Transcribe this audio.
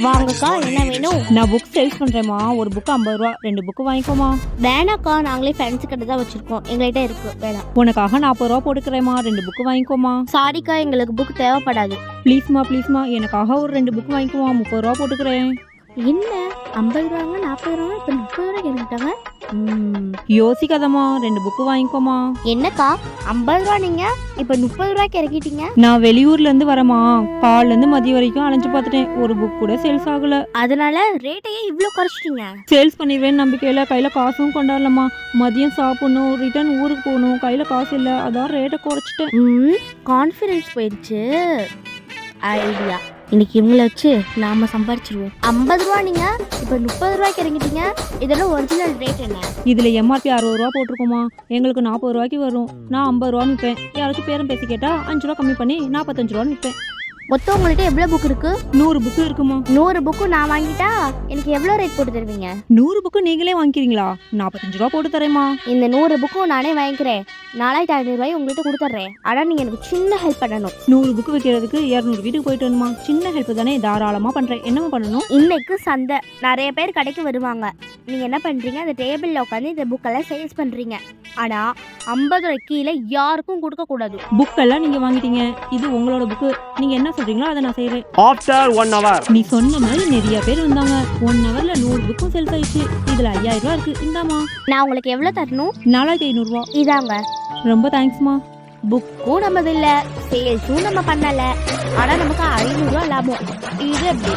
வாங்கக்கா, என்ன வேணும்? நான் புக் சேல்ஸ் பண்றேம்மா. ஒரு புக் 50 ரூபா, 2 புக் வாங்கிக்கோமா. வேணாக்கா, நாங்களே ஃப்ரெண்ட்ஸ் கிட்ட தான் வச்சிருக்கோம், எங்கள்கிட்ட இருக்கு, வேணாம். உனக்காக 40 ரூபா போட்டுக்கிறேம்மா, 2 புக் வாங்கிக்கோமா. சாரிக்கா, எங்களுக்கு புக் தேவைப்படாது. ப்ளீஸ்மா எனக்காக ஒரு 2 புக் வாங்கிக்கோமா. 30 ரூபா போட்டுக்கிறேன். என்ன 50 ரூபாங்க, 40 ரூபா, இப்போ 30 ரூபாய்க்கு இறங்கிட்டாங்க. யோசிக்காதம்மா, 2 புக் வாங்கிக்கோமா. என்னக்கா 50 ரூபா, நீங்க இப்போ 30 ரூபாய்க்கு இறக்கிட்டீங்க? நான் வெளியூர்ல இருந்து வரேம்மா. காலைல இருந்து மதியம் வரைக்கும் அலைஞ்சு பார்த்துட்டேன், ஒரு புக் கூட சேல்ஸ் ஆகல. அதனால ரேட்டையே இவ்வளோ குறைச்சிட்டீங்க? சேல்ஸ் பண்ணிடுவேன் நம்பிக்கையில கையில காசும் கொண்டாடலம்மா. மதியம் சாப்பிடணும், ரிட்டர்ன் ஊருக்கு போகணும், கையில காசு இல்லை, அதான் ரேட்டை குறைச்சிட்டேன். கான்ஃபிடன்ஸ் போயிடுச்சு. ஐடியா, இன்னைக்கு இவங்கள வச்சு நாம சம்பாரிச்சிருவோம். 50 ரூபா, நீங்க இப்போ 30 ரூபாய்க்கு இறங்கிட்டீங்க. இதெல்லாம் ஒரிஜினல் ரேட் என்ன? இதுல எம்ஆர்பி 60 ரூபா போட்டிருக்கோமா. எங்களுக்கு 40 ரூபாய்க்கு வரும். நான் 50 ரூபா விற்பேன். யாராச்சும் பேரம் பேசி கேட்டா 5 ரூபா கம்மி பண்ணி 45 ரூபான்னு விற்பேன். மொத்தம் உங்கள்கிட்ட எவ்வளோ புக் இருக்கு? 100 புக்கு இருக்குமா. 100 புக்கு நான் வாங்கிட்டா எனக்கு எவ்வளோ ரேட் போட்டு தருவீங்க? 100 புக்கு நீங்களே வாங்கிக்கிறீங்களா? 45 ரூபா போட்டு தரேம்மா. இந்த 100 புக்கும் நானே வாங்கிக்கிறேன். 4500 ரூபாய் உங்கள்கிட்ட கொடுத்துட்றேன். ஆனால் நீங்கள் எனக்கு சின்ன ஹெல்ப் பண்ணணும். 100 புக்கு வைக்கிறதுக்கு 200 வீட்டுக்கு போயிட்டு வரணுமா. சின்ன ஹெல்ப் தானே, தாராளமாக பண்ணுறேன். என்னமா பண்ணணும்? இன்னைக்கு சந்தை, நிறைய பேர் கடைக்கு வருவாங்க. நீங்கள் என்ன பண்ணுறீங்க, அந்த டேபிளில் உட்காந்து இந்த புக்கெல்லாம் சேல்ஸ் பண்ணுறீங்க. ஆனால் 50 ரூபாய்க்கு கீழே யாருக்கும் கொடுக்கக்கூடாது. புக்கெல்லாம் நீங்கள் வாங்கிட்டீங்க, இது உங்களோட புக்கு. நீங்கள் என்ன சொல்கிறீங்களோ அதை நான் செய்கிறேன். ஆஃப்டர் 1 hour நீ சொன்ன மாதிரி நிறைய பேர் வந்தாங்க. 1 ஹவர்ல 100 புக்கும் சேல்ஸ் ஆயிடுச்சு. இதில் 5000 ரூபா இருக்கு, இந்தாமா. நான் உங்களுக்கு எவ்வளோ தரணும்? 4500 ரூபா. இதாங்க. ரொம்ப தேங்க்ஸ்மா. புக்கும் நம்மது இல்லை, சேல்ஸும் நம்ம பண்ணலை, ஆனால் நமக்கு 500 ரூபா லாபம். இது எப்படி?